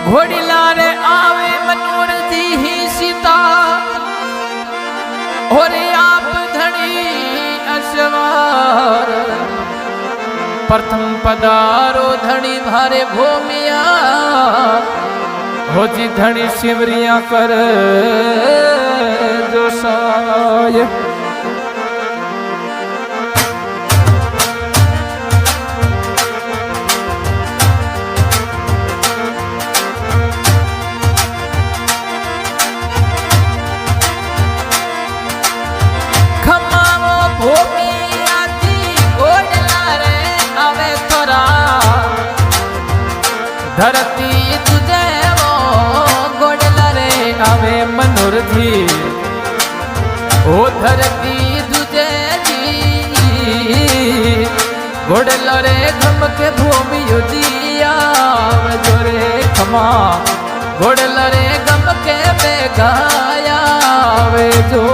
घोड़ीला रे आवे मनोर जी ही सीता और आप धनी अश्वार प्रथम पदारो धनी भारे भूमिया हो जी धनी शिवरिया कर जो साय धरती तुझे वो गोडला रे आवे मनोर जी ओ धरती तुझे जी गोडला रे गम के भूमि जिया जोरे खमा गोडला रे गम के बेगाया वे जो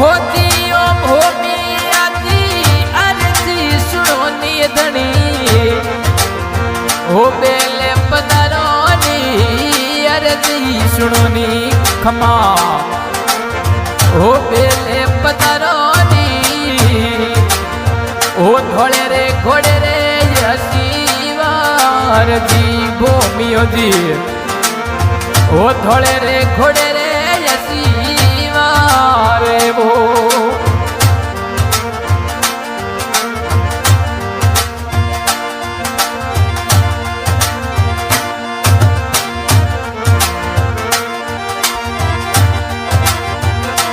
होती ओ भूमि आती अर्जी सुनोनी धनी हो बेले पदारोनी अर्जी सुनोनी खमा हो बेले पदारोनी ओ धोले रे घोड़े रे यशीवार जी भूमि जी ओ धोले रे घोड़े रे रे वो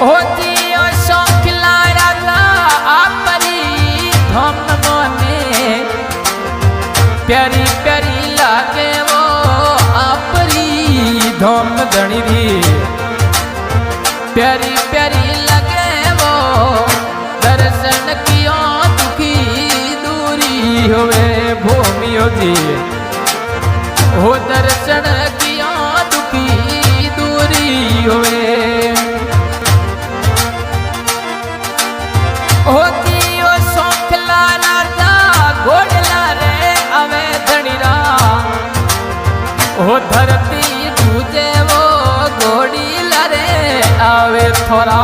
होती शौखला राजा आपरी धम मने प्यारी प्यारी लागे वो आपरी धम धनी प्यारी प्यारी लगे वो दर्शन कियो दुखी दूरी होवे भूमि जी हो दर्शन कियो दुखी दूरी होवे होती ओ शौखला राजा घोड़ला रे अवे धनीरा हो धरती तुझे वो घोड़ी आवे थोड़ा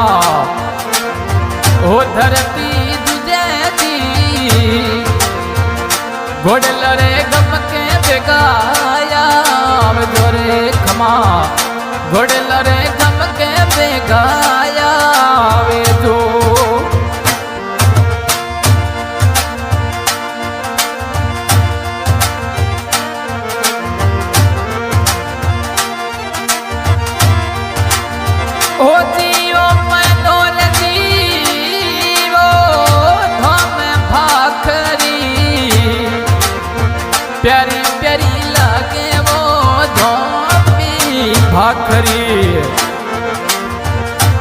ओ धरती तुझे दी घोड़ल रे गम के बेगाया जोरे खमा घोड़ल रे गम के बेगाया वे जो प्यारी प्यारी लागे वो धोपी भाखरी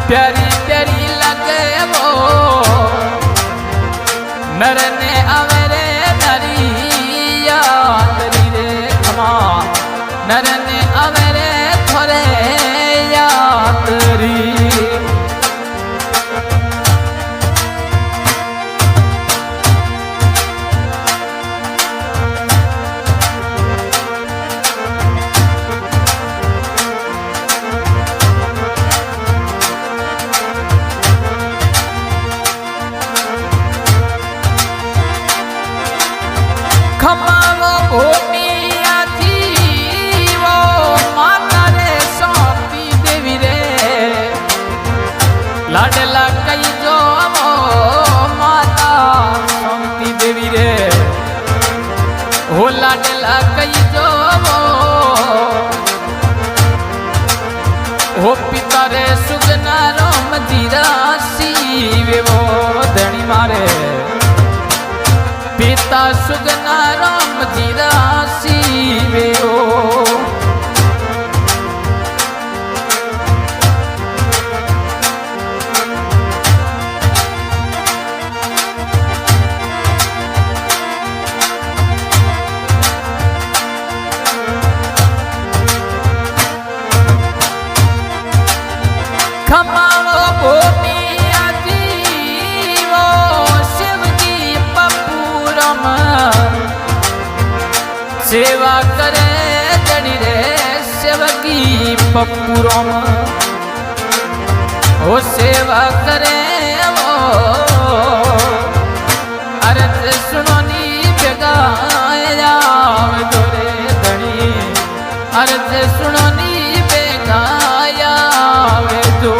प्यारी प्यारी लागे वो नर ने आवे रे नरिया तरी रे खमा नर ने आवे रे थोरे यात्री लाडला कई जो माता शांति देवी रे हो लाडला कई जो हो पिता रे सुगना राम जीरा वे वो धनी मारे पिता सुगना राम जीरा वे वो खमाओ भूमिया जीवो शिव जी पपूरम सेवा करे जड़ी रे शिव की पपूरम वो सेवा करे वो अर्थ सुनो नी बेगाया जोरे धनी अर्थ सुनो नी बेगाया जो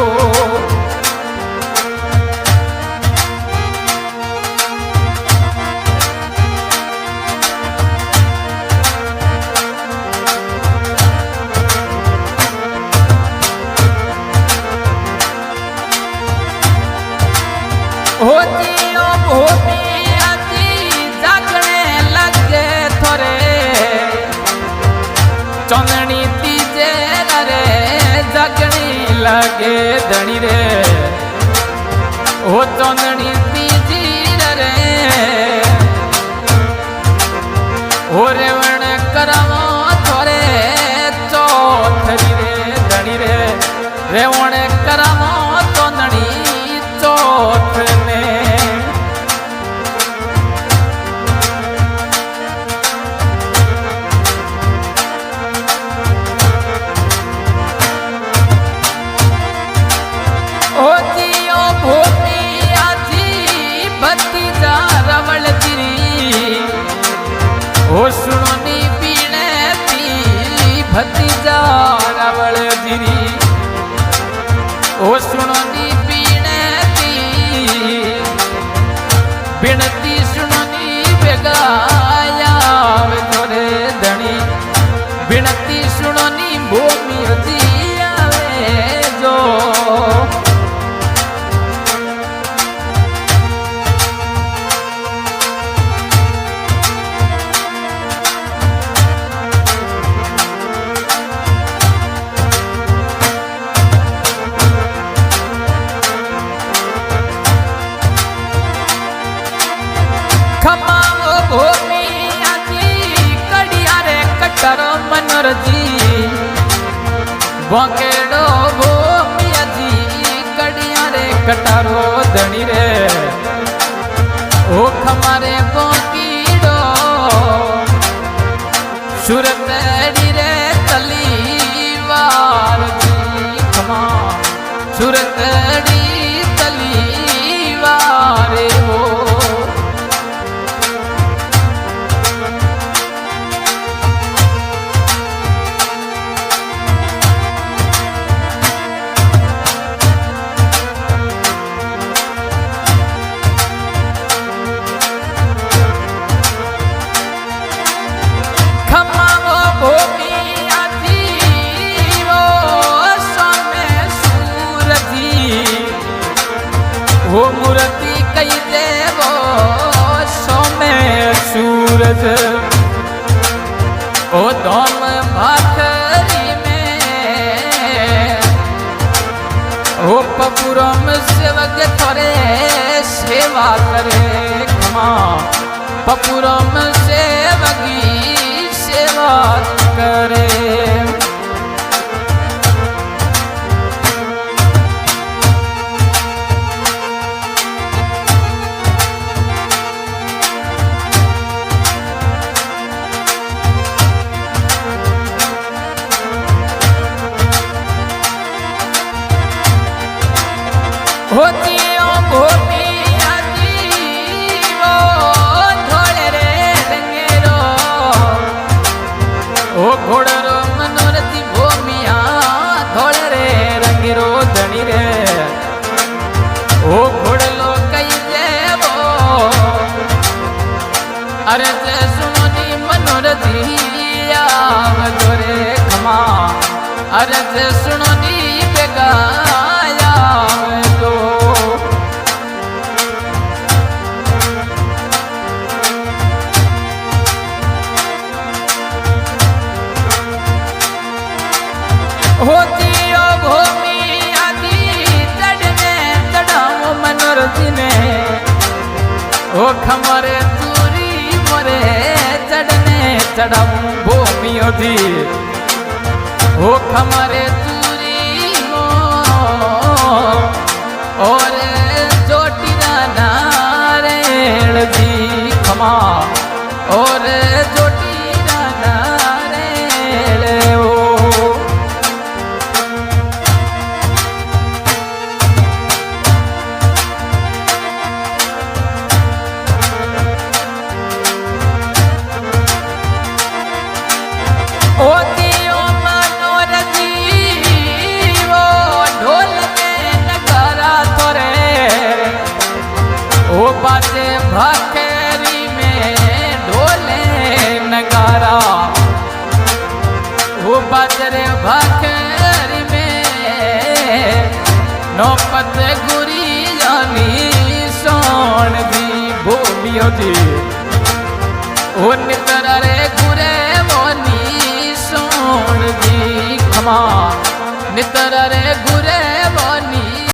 होतियो भूमिया जी जागने लगे थोरे चंदनी तीजे रे जागने लगे धनी रे ओ चंदनी तीजी रे ओ रेवण करावो थोरे चौथरी रे धनी रे रेवण करावो चंदनी चौथ ने होतियो भूमिया जी भतीजा रवल गिरी हो सुनो नी पीने ती भतीजा रवल गिरी हो सुनो नी बिनती सुननी बेगाया जोरे धनी बिनती सुननी भूमि आवे जो खमाओ भूमिया जी कड़िया रे कटर मनोर जी बकेड़ो भूमिया जी कड़िया रे कटारो धनी रे ओ खमारे बकीड़ो सुरतड़ी रे तलीवार जी खमा सुरतड़ी तलीवार हो वो मूर्ति कई देवो सोमे सूरज ओ दोम भाखरी में ओ पपुरम सेवक थोरे सेवा करे खमा पपुरम सेवकी सेवा करे होतियो भूमिया जीवो धोले रे रंगेरो ओ घोड़रो मनोरथी भूमिया धोले रे रंगेरो धनी रे ओ घोड़लो कई देवो अरे जे सुनो नी मनोरथी आव जोरे खमा अरे जे सुनो नी बेगाया तो होतियो भूमिया जी चढ़ने चढ़ाओ मनोरथी ने ओ खमरे तूरी मोरे चढ़ने चढ़ाऊं भूमियो जी ओ खमरे तूरी मोरे यानी सोन जी भूमियो जी ओ नितर रे गुरे मोनी सोन जी खमा नितर रे गुरे